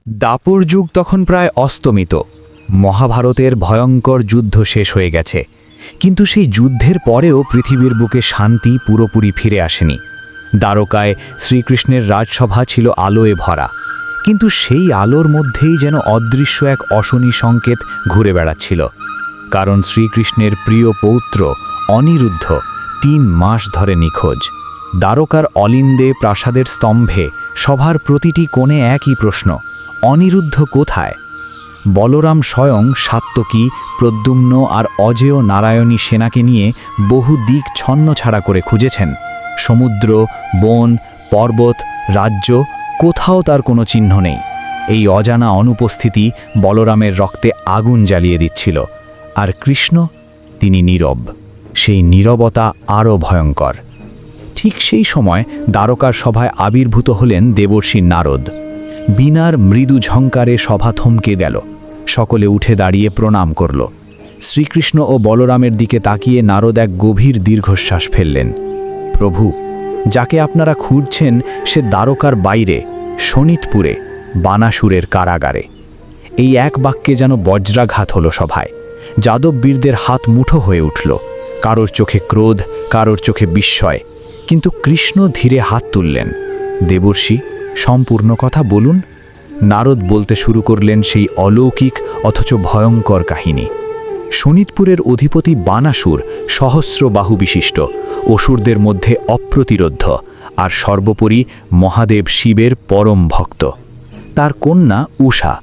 দাপর যুগ তখন প্রায় অস্তমিত। মহাভারতের ভয়ঙ্কর যুদ্ধ শেষ হয়ে গেছে, কিন্তু সেই যুদ্ধের পরেও পৃথিবীর বুকে শান্তি পুরোপুরি ফিরে আসেনি। দ্বারকায় শ্রীকৃষ্ণের রাজসভা ছিল আলোয় ভরা, কিন্তু সেই আলোর মধ্যেই যেন অদৃশ্য এক অশনি সংকেত ঘুরে বেড়াচ্ছিল। কারণ শ্রীকৃষ্ণের প্রিয় পৌত্র অনিরুদ্ধ ৩ মাস ধরে নিখোঁজ। দ্বারকার অলিন্দে প্রাসাদের স্তম্ভে সভার প্রতিটি কোণে একই প্রশ্ন, অনিরুদ্ধ কোথায়? বলরাম স্বয়ং সাত্ত্বকী, প্রদ্যুম্ন আর অজেয় নারায়ণী সেনাকে নিয়ে বহু দিক ছন্নছাড়া করে খুঁজেছেন। সমুদ্র, বন, পর্বত, রাজ্য, কোথাও তার কোনো চিহ্ন নেই। এই অজানা অনুপস্থিতি বলরামের রক্তে আগুন জ্বালিয়ে দিচ্ছিল। আর কৃষ্ণ, তিনি নীরব। সেই নীরবতা আরও ভয়ঙ্কর। ঠিক সেই সময় দ্বারকার সভায় আবির্ভূত হলেন দেবর্ষি নারদ। বীণার মৃদু ঝঙ্কারে সভা থমকে গেল। সকলে উঠে দাঁড়িয়ে প্রণাম করল। শ্রীকৃষ্ণ ও বলরামের দিকে তাকিয়ে নারদ এক গভীর দীর্ঘশ্বাস ফেললেন। প্রভু, যাকে আপনারা খুঁজছেন সে দ্বারকার বাইরে, শোণিতপুরে, বানাসুরের কারাগারে। এই এক বাক্যে যেন বজ্রাঘাত হলো সভায়। যাদববীরদের হাত মুঠো হয়ে উঠল। কারোর চোখে ক্রোধ, কারোর চোখে বিস্ময়। কিন্তু কৃষ্ণ ধীরে হাত তুললেন। দেবর্ষি, সম্পূর্ণ কথা বলুন। নারদ বলতে শুরু করলেন সেই অলৌকিক অথচ ভয়ঙ্কর কাহিনী। শোণিতপুরের অধিপতি বানাসুর সহস্র বাহু বিশিষ্ট, অসুরদের মধ্যে অপ্রতিরোধ্য, আর সর্বোপরি মহাদেব শিবের পরম ভক্ত। তার কন্যা উষা।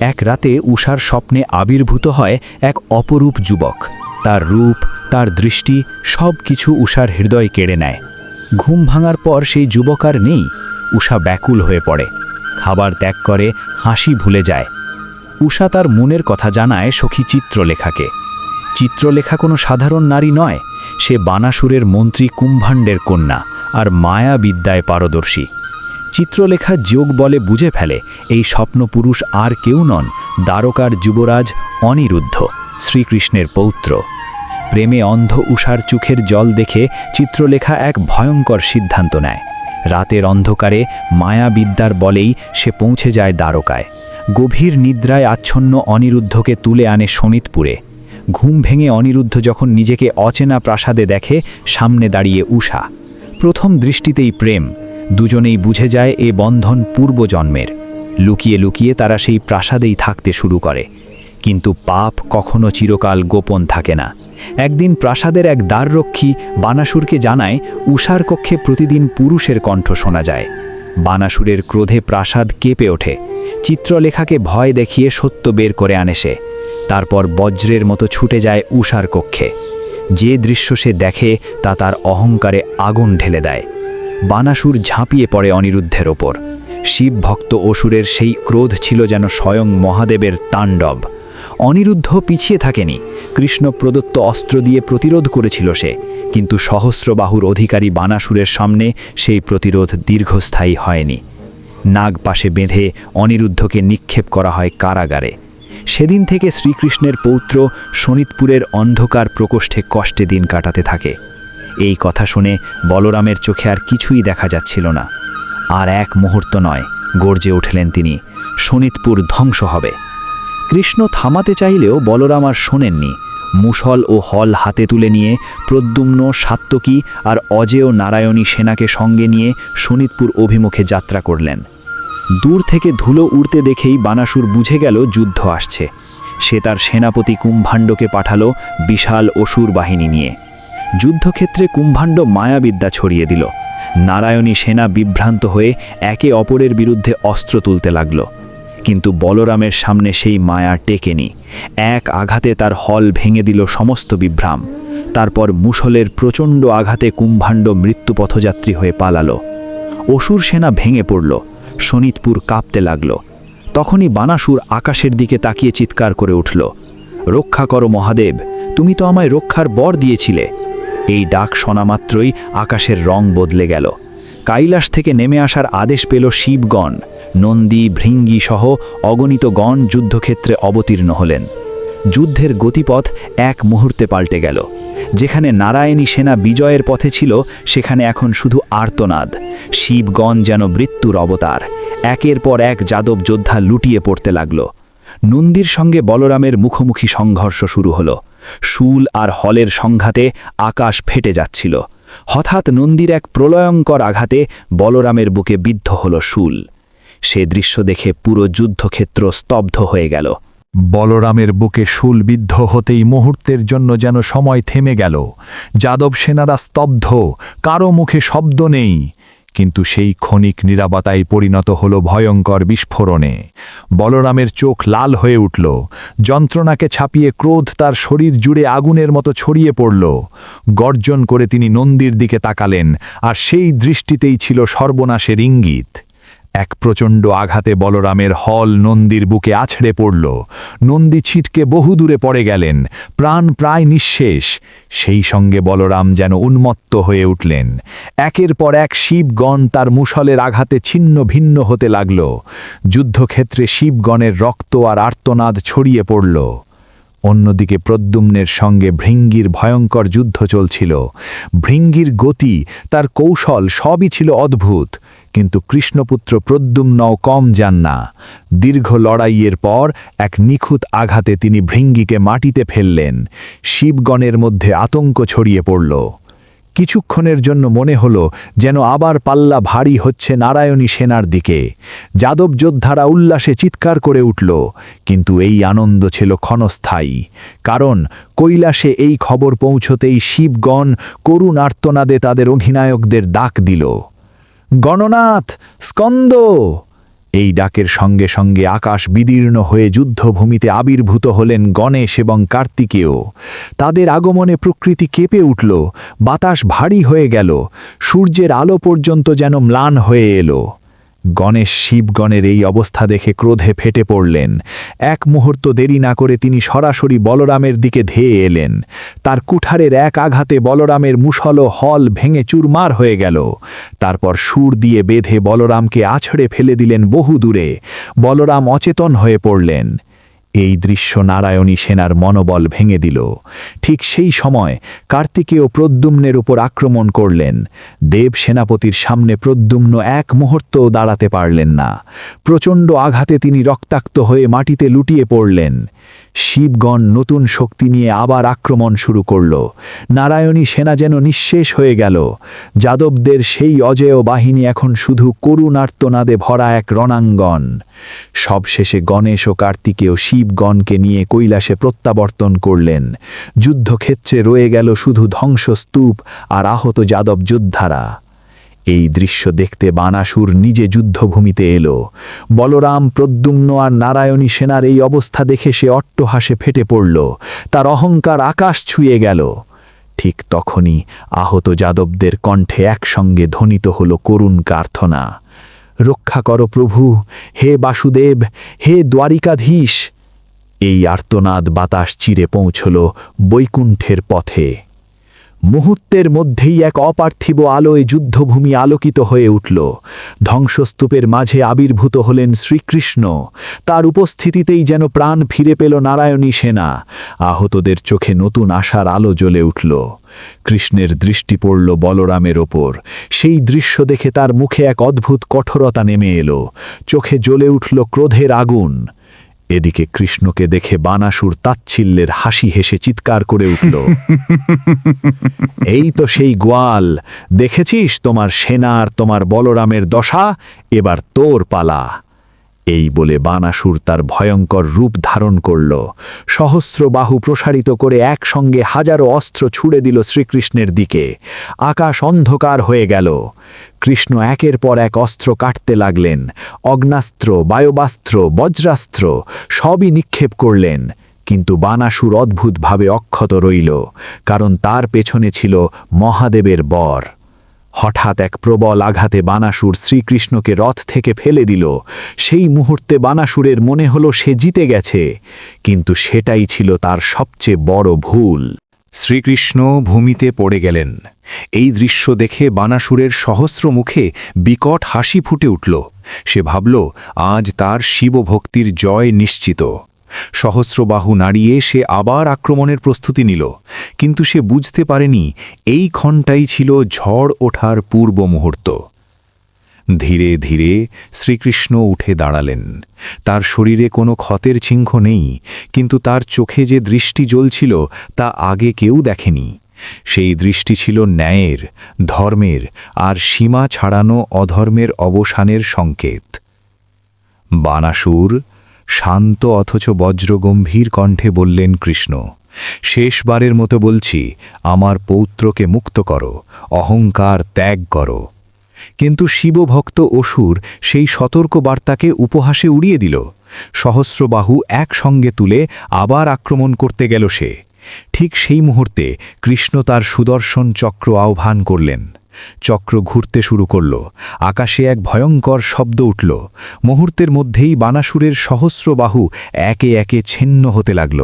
এক রাতে উষার স্বপ্নে আবির্ভূত হয় এক অপরূপ যুবক। তার রূপ, তার দৃষ্টি, সব কিছু উষার হৃদয় কেড়ে নেয়। ঘুম ভাঙার পর সেই যুবক আর নেই। উষা ব্যাকুল হয়ে পড়ে, খাবার ত্যাগ করে, হাসি ভুলে যায়। উষা তার মনের কথা জানায় সখী চিত্রলেখাকে। চিত্রলেখা কোনো সাধারণ নারী নয়, সে বানাসুরের মন্ত্রী কুম্ভাণ্ডের কন্যা আর মায়া বিদ্যায় পারদর্শী। চিত্রলেখা যোগ বলে বুঝে ফেলে এই স্বপ্নপুরুষ আর কেউ নন, দ্বারকার যুবরাজ অনিরুদ্ধ, শ্রীকৃষ্ণের পৌত্র। প্রেমে অন্ধ উষার চোখের জল দেখে চিত্রলেখা এক ভয়ঙ্কর সিদ্ধান্ত নেয়। রাতের অন্ধকারে মায়াবিদ্যার বলেই সে পৌঁছে যায় দ্বারকায়। গভীর নিদ্রায় আচ্ছন্ন অনিরুদ্ধকে তুলে আনে শোণিতপুরে। ঘুম ভেঙে অনিরুদ্ধ যখন নিজেকে অচেনা প্রাসাদে দেখে, সামনে দাঁড়িয়ে উষা। প্রথম দৃষ্টিতেই প্রেম। দুজনেই বুঝে যায় এ বন্ধন পূর্বজন্মের। লুকিয়ে লুকিয়ে তারা সেই প্রাসাদেই থাকতে শুরু করে। কিন্তু পাপ কখনো চিরকাল গোপন থাকে না। একদিন প্রাসাদের এক দ্বাররক্ষী বানাসুরকে জানায় উষার কক্ষে প্রতিদিন পুরুষের কণ্ঠ শোনা যায়। বানাসুরের ক্রোধে প্রাসাদ কেঁপে ওঠে। চিত্রলেখাকে ভয় দেখিয়ে সত্য বের করে আনে সে। তারপর বজ্রের মতো ছুটে যায় উষার কক্ষে। যে দৃশ্য সে দেখে তা তার অহংকারে আগুন ঢেলে দেয়। বানাসুর ঝাঁপিয়ে পড়ে অনিরুদ্ধের ওপর। শিব ভক্ত অসুরের সেই ক্রোধ ছিল যেন স্বয়ং মহাদেবের তাণ্ডব। অনিরুদ্ধ পিছিয়ে থাকেনি। কৃষ্ণ প্রদত্ত অস্ত্র দিয়ে প্রতিরোধ করেছিল সে, কিন্তু সহস্রবাহুর অধিকারী বানাসুরের সামনে সেই প্রতিরোধ দীর্ঘস্থায়ী হয়নি। নাগ পাশে বেঁধে অনিরুদ্ধকে নিক্ষেপ করা হয় কারাগারে। সেদিন থেকে শ্রীকৃষ্ণের পৌত্র শোণিতপুরের অন্ধকার প্রকোষ্ঠে কষ্টে দিন কাটাতে থাকে। এই কথা শুনে বলরামের চোখে আর কিছুই দেখা যাচ্ছিল না। আর এক মুহূর্ত নয়, গর্জে উঠলেন তিনি, শোণিতপুর ধ্বংস হবে। কৃষ্ণ থামাতে চাইলেও বলরাম আর শোনেননি। মুষল ও হল হাতে তুলে নিয়ে প্রদ্যুম্ন, সাত্ত্বকী আর অজেয় নারায়ণী সেনাকে সঙ্গে নিয়ে শোণিতপুর অভিমুখে যাত্রা করলেন। দূর থেকে ধুলো উড়তে দেখেই বানাসুর বুঝে গেল যুদ্ধ আসছে। সে তার সেনাপতি কুম্ভাণ্ডকে পাঠালো বিশাল অসুর বাহিনী নিয়ে। যুদ্ধক্ষেত্রে কুম্ভাণ্ড মায়াবিদ্যা ছড়িয়ে দিল। নারায়ণী সেনা বিভ্রান্ত হয়ে একে অপরের বিরুদ্ধে অস্ত্র তুলতে লাগল। কিন্তু বলরামের সামনে সেই মায়া টেকেনি। এক আঘাতে তার হল ভেঙে দিল সমস্ত বিভ্রাম। তারপর মুষলের প্রচণ্ড আঘাতে কুম্ভাণ্ড মৃত্যুপথযাত্রী হয়ে পালালো। অসুর সেনা ভেঙে পড়ল। শোণিতপুর কাঁপতে লাগল। তখনই বানাসুর আকাশের দিকে তাকিয়ে চিৎকার করে উঠল, রক্ষা করো মহাদেব, তুমি তো আমায় রক্ষার বর দিয়েছিলে। এই ডাক শোনা মাত্রই আকাশের রং বদলে গেল। কৈলাস থেকে নেমে আসার আদেশ পেল শিবগণ। নন্দী, ভৃঙ্গী সহ অগণিত গণ যুদ্ধক্ষেত্রে অবতীর্ণ হলেন। যুদ্ধের গতিপথ এক মুহূর্তে পাল্টে গেল। যেখানে নারায়ণী সেনা বিজয়ের পথে ছিল সেখানে এখন শুধু আর্তনাদ। শিবগণ যেন মৃত্যুর অবতার। একের পর এক যাদব যোদ্ধা লুটিয়ে পড়তে লাগল। নন্দীর সঙ্গে বলরামের মুখোমুখি সংঘর্ষ শুরু হলো। শূল আর হলের সংঘাতে আকাশ ফেটে যাচ্ছিল। হঠাৎ নন্দীর এক প্রলয়ঙ্কর আঘাতে বলরামের বুকে বিদ্ধ হল শূল। সে দৃশ্য দেখে পুরো যুদ্ধক্ষেত্র স্তব্ধ হয়ে গেল। বলরামের বুকে শূলবিদ্ধ হতেই মুহূর্তের জন্য যেন সময় থেমে গেল। যাদব সেনারা স্তব্ধ, কারো মুখে শব্দ নেই। কিন্তু সেই ক্ষণিক নীরবতায় পরিণত হল ভয়ঙ্কর বিস্ফোরণে। বলরামের চোখ লাল হয়ে উঠল। যন্ত্রণাকে ছাপিয়ে ক্রোধ তার শরীর জুড়ে আগুনের মতো ছড়িয়ে পড়ল। গর্জন করে তিনি নন্দীর দিকে তাকালেন, আর সেই দৃষ্টিতেই ছিল সর্বনাশের ইঙ্গিত। এক প্রচণ্ড আঘাতে বলরামের হল নন্দীর বুকে আছড়ে পড়ল। নন্দী ছিটকে বহুদূরে পড়ে গেলেন, প্রাণ প্রায় নিঃশেষ। সেই সঙ্গে বলরাম যেন উন্মত্ত হয়ে উঠলেন। একের পর এক শিবগণ তার মুষলের আঘাতে ছিন্ন ভিন্ন হতে লাগল। যুদ্ধক্ষেত্রে শিবগণের রক্ত আর আর্তনাদ ছড়িয়ে পড়ল। অন্যদিকে প্রদ্যুম্নের সঙ্গে ভৃঙ্গির ভয়ঙ্কর যুদ্ধ চলছিল। ভৃঙ্গির গতি, তার কৌশল সবই ছিল অদ্ভুত, কিন্তু কৃষ্ণপুত্র প্রদ্যুম্নও কম যান না। দীর্ঘ লড়াইয়ের পর এক নিখুঁত আঘাতে তিনি ভৃঙ্গিকে মাটিতে ফেললেন। শিবগণের মধ্যে আতঙ্ক ছড়িয়ে পড়ল। কিছুক্ষণের জন্য মনে হল যেন আবার পাল্লা ভারী হচ্ছে নারায়ণী সেনার দিকে। যাদব যোদ্ধারা উল্লাসে চিৎকার করে উঠল, কিন্তু এই আনন্দ ছিল ক্ষণস্থায়ী। কারণ কৈলাসে এই খবর পৌঁছতেই শিবগণ করুণ আর্তনাদে তাদের অধিনায়কদের ডাক দিল। গণনাথ, স্কন্দ! এই ডাকের সঙ্গে সঙ্গে আকাশ বিদীর্ণ হয়ে যুদ্ধভূমিতে আবির্ভূত হলেন গণেশ এবং কার্তিকেয়। তাদের আগমনে প্রকৃতি কেঁপে উঠল, বাতাস ভারী হয়ে গেল, সূর্যের আলো পর্যন্ত যেন ম্লান হয়ে এলো। গণেশ শিবগণের এই অবস্থা দেখে ক্রোধে ফেটে পড়লেন। এক মুহূর্ত দেরি না করে তিনি সরাসরি বলরামের দিকে ধেয়ে এলেন। তার কুঠারের এক আঘাতে বলরামের মুষল হল ভেঙে চুরমার হয়ে গেল। তারপর সুর দিয়ে বেঁধে বলরামকে আছড়ে ফেলে দিলেন বহু দূরে। বলরাম অচেতন হয়ে পড়লেন। এই দৃশ্য নারায়ণী সেনার মনোবল ভেঙে দিল। ঠিক সেই সময় কার্তিকেয় প্রদ্যুম্নের উপর আক্রমণ করলেন। দেব সেনাপতির সামনে প্রদ্যুম্ন এক মুহূর্তও দাঁড়াতে পারলেন না। প্রচণ্ড আঘাতে তিনি রক্তাক্ত হয়ে মাটিতে লুটিয়ে পড়লেন। শিবগণ নতুন শক্তি নিয়ে আবার আক্রমণ শুরু করল। নারায়ণী সেনা যেন নিঃশেষ হয়ে গেল। যাদবদের সেই অজেয় বাহিনী এখন শুধু করুণ আর্তনাদে ভরা এক রণাঙ্গন। সবশেষে গণেশ ও কার্তিকেয় শিবগণকে নিয়ে কৈলাসে প্রত্যাবর্তন করলেন। যুদ্ধক্ষেত্রে রয়ে গেল শুধু ধ্বংসস্তূপ আর আহত যাদব যোদ্ধারা। এই দৃশ্য দেখতে বানাসুর নিজে যুদ্ধভূমিতে এলো। বলরাম, প্রদ্যুম্ন আর নারায়ণী সেনার এই অবস্থা দেখে সে অট্টহাসে ফেটে পড়ল। তার অহংকার আকাশ ছুঁয়ে গেল। ঠিক তখনই আহত যাদবদের কণ্ঠে একসঙ্গে ধ্বনিত হল করুণ প্রার্থনা। রক্ষা করো প্রভু, হে বাসুদেব, হে দ্বারিকাধীশ! এই আর্তনাদ বাতাস চিরে পৌঁছল বৈকুণ্ঠের পথে। মুহূর্তের মধ্যেই এক অপার্থিব আলোয় যুদ্ধভূমি আলোকিত হয়ে উঠল। ধ্বংসস্তূপের মাঝে আবির্ভূত হলেন শ্রীকৃষ্ণ। তার উপস্থিতিতেই যেন প্রাণ ফিরে পেল নারায়ণী সেনা। আহতদের চোখে নতুন আশার আলো জ্বলে উঠল। কৃষ্ণের দৃষ্টি পড়ল বলরামের ওপর। সেই দৃশ্য দেখে তার মুখে এক অদ্ভুত কঠোরতা নেমে এলো। চোখে জ্বলে উঠল ক্রোধের আগুন। এদিকে কৃষ্ণকে দেখে বানাসুর তাচ্ছিল্যের হাসি হেসে চিৎকার করে উঠল, এই তো সেই গোয়াল! দেখেছিস তোমার সেনা আর তোমার বলরামের দশা? এবার তোর পালা। এই বলে বানাসুর তার ভয়ঙ্কর রূপ ধারণ করল। সহস্র বাহু প্রসারিত করে একসঙ্গে হাজারো অস্ত্র ছুড়ে দিল শ্রীকৃষ্ণের দিকে। আকাশ অন্ধকার হয়ে গেল। কৃষ্ণ একের পর এক অস্ত্র কাটতে লাগলেন। অগ্নাস্ত্র, বায়ুবাস্ত্র, বজ্রাস্ত্র সবই নিক্ষেপ করলেন। কিন্তু বানাসুর অদ্ভুতভাবে অক্ষত রইল, কারণ তার পেছনে ছিল মহাদেবের বর। হঠাৎ এক প্রবল আঘাতে বানাসুর শ্রীকৃষ্ণকে রথ থেকে ফেলে দিল। সেই মুহূর্তে বানাসুরের মনে হলো সে জিতে গেছে, কিন্তু সেটাই ছিল তার সবচেয়ে বড় ভুল। শ্রীকৃষ্ণ ভূমিতে পড়ে গেলেন। এই দৃশ্য দেখে বানাসুরের সহস্র মুখে বিকট হাসি ফুটে উঠল। সে ভাবল, আজ তার শিবভক্তির জয় নিশ্চিত। সহস্রবাহু নাড়িয়ে সে আবার আক্রমণের প্রস্তুতি নিল, কিন্তু সে বুঝতে পারেনি এই ক্ষণটাই ছিল ঝড় ওঠার পূর্ব মুহূর্ত। ধীরে ধীরে শ্রীকৃষ্ণ উঠে দাঁড়ালেন। তার শরীরে কোনো ক্ষতের চিহ্ন নেই, কিন্তু তার চোখে যে দৃষ্টি জ্বলছিল তা আগে কেউ দেখেনি। সেই দৃষ্টি ছিল ন্যায়ের, ধর্মের আর সীমা ছাড়ানো অধর্মের অবসানের সংকেত। বানাসুর, শান্ত অথচ বজ্রগম্ভীর কণ্ঠে বললেন কৃষ্ণ, শেষবারের মতো বলছি, আমার পৌত্রকে মুক্ত করো, অহংকার ত্যাগ করো। কিন্তু শিবভক্ত অসুর সেই সতর্ক বার্তাকে উপহাসে উড়িয়ে দিল। সহস্রবাহু একসঙ্গে তুলে আবার আক্রমণ করতে গেল সে। ঠিক সেই মুহূর্তে কৃষ্ণ তার সুদর্শন চক্র আহ্বান করলেন। চক্র ঘুরতে শুরু করল। আকাশে এক ভয়ঙ্কর শব্দ উঠল। মুহূর্তের মধ্যেই বানাসুরের সহস্র বাহু একে একে ছিন্ন হতে লাগল।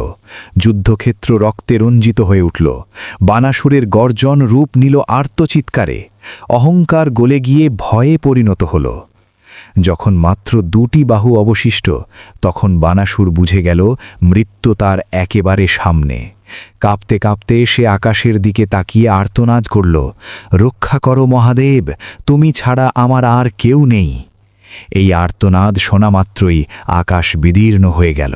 যুদ্ধক্ষেত্র রক্তে রঞ্জিত হয়ে উঠল। বানাসুরের গর্জন রূপ নিল আর্তচিৎকারে। অহংকার গলে গিয়ে ভয়ে পরিণত হল। যখন মাত্র দুটি বাহু অবশিষ্ট, তখন বানাসুর বুঝে গেল মৃত্যু তার একেবারে সামনে। কাঁপতে কাঁপতে সে আকাশের দিকে তাকিয়ে আর্তনাদ করল, রক্ষা করো মহাদেব, তুমি ছাড়া আমার আর কেউ নেই। এই আর্তনাদ শোনা মাত্রই আকাশ বিদীর্ণ হয়ে গেল।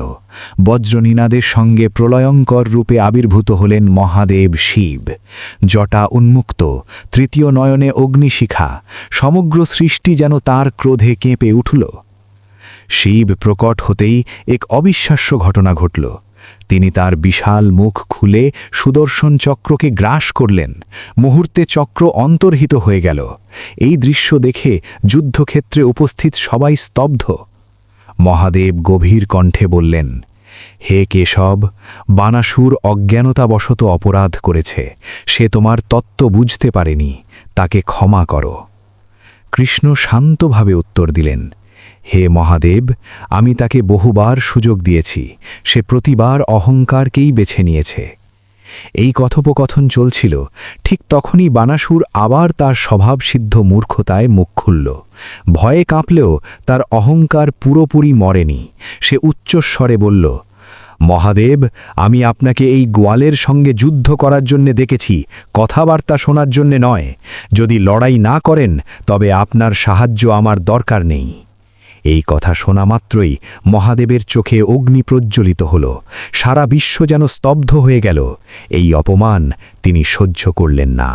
বজ্রনিনাদের সঙ্গে প্রলয়ঙ্কর রূপে আবির্ভূত হলেন মহাদেব শিব। জটা উন্মুক্ত, তৃতীয় নয়নে অগ্নিশিখা, সমগ্র সৃষ্টি যেন তার ক্রোধে কেঁপে উঠল। শিব প্রকট হতেই এক অবিশ্বাস্য ঘটনা ঘটল। তিনি তার বিশাল মুখ খুলে সুদর্শন চক্রকে গ্রাস করলেন। মুহূর্তে চক্র অন্তর্হিত হয়ে গেল। এই দৃশ্য দেখে যুদ্ধক্ষেত্রে উপস্থিত সবাই স্তব্ধ। মহাদেব গভীর কণ্ঠে বললেন, হে কেশব, বানাসুর অজ্ঞানতাবশত অপরাধ করেছে। সে তোমার তত্ত্ব বুঝতে পারেনি, তাকে ক্ষমা করো। কৃষ্ণ শান্তভাবে উত্তর দিলেন, হে মহাদেব, আমি তাকে বহুবার সুযোগ দিয়েছি, সে প্রতিবার অহংকারকেই বেছে নিয়েছে। এই কথোপকথন চলছিল, ঠিক তখনই বানাসুর আবার তার স্বভাবসিদ্ধ মূর্খতায় মুখ খুলল। ভয়ে কাঁপলেও তার অহংকার পুরোপুরি মরেনি। সে উচ্চস্বরে বলল, মহাদেব, আমি আপনাকে এই গোয়ালের সঙ্গে যুদ্ধ করার জন্য ডেকেছি, কথাবার্তা শোনার জন্য নয়। যদি লড়াই না করেন তবে আপনার সাহায্য আমার দরকার নেই। এই কথা শোনা মাত্রই মহাদেবের চোখে অগ্নি প্রজ্জ্বলিত হল। সারা বিশ্ব যেন স্তব্ধ হয়ে গেল। এই অপমান তিনি সহ্য করলেন না।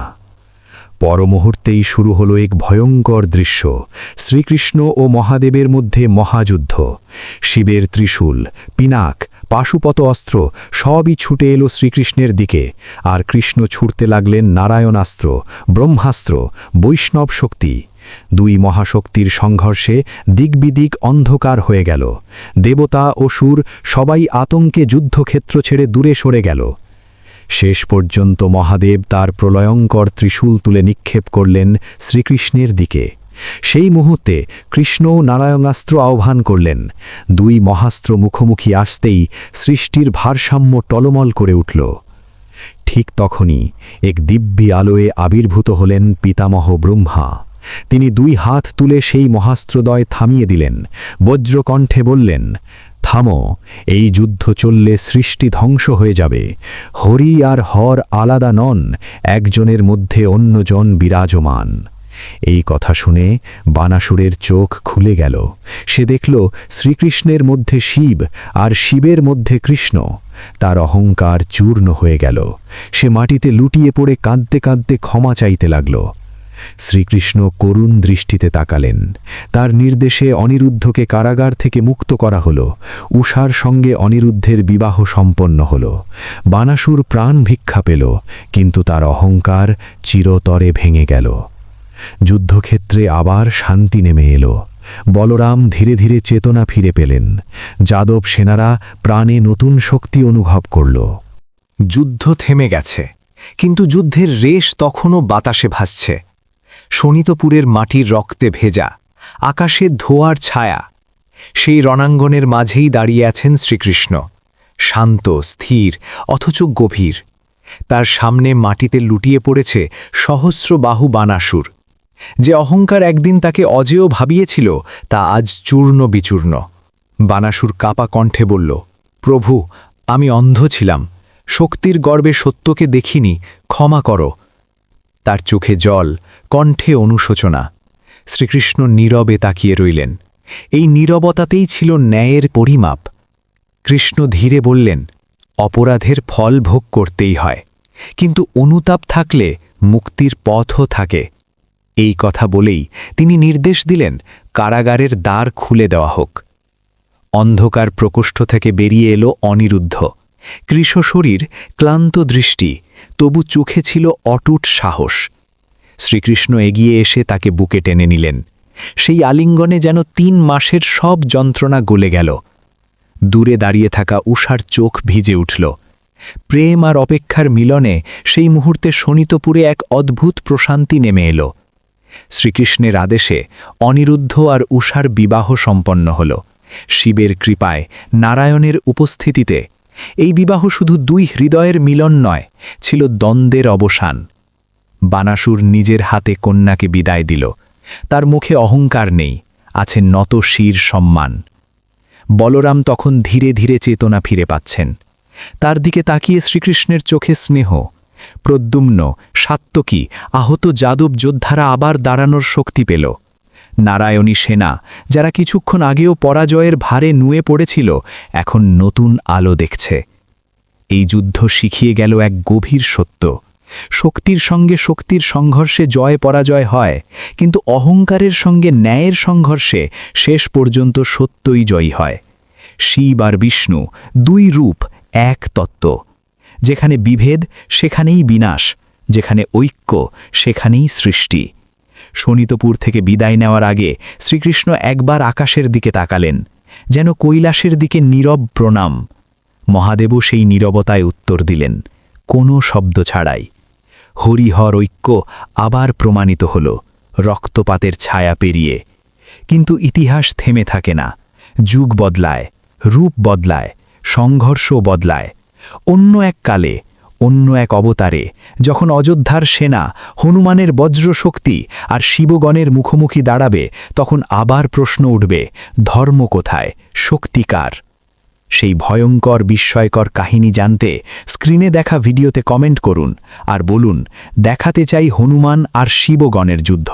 পরমুহূর্তেই শুরু হলো এক ভয়ঙ্কর দৃশ্য। শ্রীকৃষ্ণ ও মহাদেবের মধ্যে মহাযুদ্ধ। শিবের ত্রিশূল, পিনাক, পাশুপত অস্ত্র সবই ছুটে এলো শ্রীকৃষ্ণের দিকে, আর কৃষ্ণ ছুটতে লাগলেন নারায়ণাস্ত্র, ব্রহ্মাস্ত্র, বৈষ্ণব শক্তি। দুই মহাশক্তির সংঘর্ষে দিকবিদিক অন্ধকার হয়ে গেল। দেবতা অসুর সবাই আতঙ্কে যুদ্ধক্ষেত্র ছেড়ে দূরে সরে গেল। শেষ পর্যন্ত মহাদেব তার প্রলয়ঙ্কর ত্রিশূল তুলে নিক্ষেপ করলেন শ্রীকৃষ্ণের দিকে। সেই মুহূর্তে কৃষ্ণও নারায়ণাস্ত্র আহ্বান করলেন। দুই মহাস্ত্র মুখোমুখি আসতেই সৃষ্টির ভারসাম্য টলমল করে উঠল। ঠিক তখনই এক দিব্যি আলোয় আবির্ভূত হলেন পিতামহ ব্রহ্মা। তিনি দুই হাত তুলে সেই মহাস্ত্রদয় থামিয়ে দিলেন। বজ্রকণ্ঠে বললেন, থামো, এই যুদ্ধ চললে সৃষ্টি ধ্বংস হয়ে যাবে। হরি আর হর আলাদা নন, একজনের মধ্যে অন্যজন বিরাজমান। এই কথা শুনে বানাসুরের চোখ খুলে গেল। সে দেখল শ্রীকৃষ্ণের মধ্যে শিব আর শিবের মধ্যে কৃষ্ণ। তার অহংকার চূর্ণ হয়ে গেল। সে মাটিতে লুটিয়ে পড়ে কাঁদতে কাঁদতে ক্ষমা চাইতে লাগল। শ্রীকৃষ্ণ করুণ দৃষ্টিতে তাকালেন। তার নির্দেশে অনিরুদ্ধকে কারাগার থেকে মুক্ত করা হল। উষার সঙ্গে অনিরুদ্ধের বিবাহ সম্পন্ন হল। বানাসুর প্রাণ ভিক্ষা পেল, কিন্তু তার অহংকার চিরতরে ভেঙে গেল। যুদ্ধক্ষেত্রে আবার শান্তি নেমে এলো। বলরাম ধীরে ধীরে চেতনা ফিরে পেলেন। যাদব সেনারা প্রাণে নতুন শক্তি অনুভব করল। যুদ্ধ থেমে গেছে, কিন্তু যুদ্ধের রেশ তখনও বাতাসে ভাসছে। শোণিতপুরের মাটির রক্তে ভেজা, আকাশে ধোঁয়ার ছায়া। সেই রণাঙ্গনের মাঝেই দাঁড়িয়ে আছেন শ্রীকৃষ্ণ, শান্ত, স্থির, অথচ গভীর। তার সামনে মাটিতে লুটিয়ে পড়েছে সহস্র বাহু বানাসুর। যে অহংকার একদিন তাকে অজেয় ভাবিয়েছিল, তা আজ চূর্ণ বিচূর্ণ। বানাসুর কাপা কণ্ঠে বলল, প্রভু, আমি অন্ধ ছিলাম, শক্তির গর্বে সত্যকে দেখিনি, ক্ষমা করো। তার চোখে জল, কণ্ঠে অনুশোচনা। শ্রীকৃষ্ণ নীরবে তাকিয়ে রইলেন। এই নীরবতাতেই ছিল ন্যায়ের পরিমাপ। কৃষ্ণ ধীরে বললেন, অপরাধের ফল ভোগ করতেই হয়, কিন্তু অনুতাপ থাকলে মুক্তির পথও থাকে। এই কথা বলেই তিনি নির্দেশ দিলেন, কারাগারের দ্বার খুলে দেওয়া হোক। অন্ধকার প্রকোষ্ঠ থেকে বেরিয়ে এলো অনিরুদ্ধ। কৃশ শরীর, ক্লান্ত দৃষ্টি, তবু চোখে ছিল অটুট সাহস। শ্রীকৃষ্ণ এগিয়ে এসে তাকে বুকে টেনে নিলেন। সেই আলিঙ্গনে যেন 3 মাসের সব যন্ত্রণা গলে গেল। দূরে দাঁড়িয়ে থাকা উষার চোখ ভিজে উঠল। প্রেম আর অপেক্ষার মিলনে সেই মুহূর্তে শোণিতপুরে এক অদ্ভুত প্রশান্তি নেমে এলো। শ্রীকৃষ্ণের আদেশে অনিরুদ্ধ আর উষার বিবাহ সম্পন্ন হল, শিবের কৃপায়, নারায়ণের উপস্থিতিতে। এই বিবাহ শুধু 2 হৃদয়ের মিলন নয়, ছিল দ্বন্দ্বের অবসান। বানাসুর নিজের হাতে কন্যাকে বিদায় দিল। তার মুখে অহংকার নেই, আছে নত শির সম্মান। বলরাম তখন ধীরে ধীরে চেতনা ফিরে পাচ্ছেন। তার দিকে তাকিয়ে শ্রীকৃষ্ণের চোখে স্নেহ। প্রদ্যুম্ন, সাত্তকী, আহত যাদব যোদ্ধারা আবার দাঁড়ানোর শক্তি পেল। নারায়ণী সেনা, যারা কিছুক্ষণ আগেও পরাজয়ের ভারে নুয়ে পড়েছিল, এখন নতুন আলো দেখছে। এই যুদ্ধ শিখিয়ে গেল এক গভীর সত্য। শক্তির সঙ্গে শক্তির সংঘর্ষে জয় পরাজয় হয়, কিন্তু অহংকারের সঙ্গে ন্যায়ের সংঘর্ষে শেষ পর্যন্ত সত্যই জয়ী হয়। শিব আর বিষ্ণু, 2 রূপ, এক তত্ত্ব। যেখানে বিভেদ, সেখানেই বিনাশ, যেখানে ঐক্য, সেখানেই সৃষ্টি। শোণিতপুর থেকে বিদায় নেওয়ার আগে শ্রীকৃষ্ণ একবার আকাশের দিকে তাকালেন, যেন কৈলাসের দিকে নীরব প্রণাম। মহাদেবও সেই নীরবতায় উত্তর দিলেন, কোনো শব্দ ছাড়াই। হরিহর ঐক্য আবার প্রমাণিত হল, রক্তপাতের ছায়া পেরিয়ে। কিন্তু ইতিহাস থেমে থাকে না। যুগ বদলায়, রূপ বদলায়, সংঘর্ষ বদলায়। অন্য এক কালে, অন্য এক অবতারে, যখন অযোধ্যার সেনা, হনুমানের বজ্রশক্তি আর শিবগণের মুখোমুখি দাঁড়াবে, তখন আবার প্রশ্ন উঠবে, ধর্ম কোথায়, শক্তিকার? সেই ভয়ঙ্কর বিস্ময়কর কাহিনী জানতে স্ক্রিনে দেখা ভিডিওতে কমেন্ট করুন আর বলুন, দেখাতে চাই হনুমান আর শিবগণের যুদ্ধ।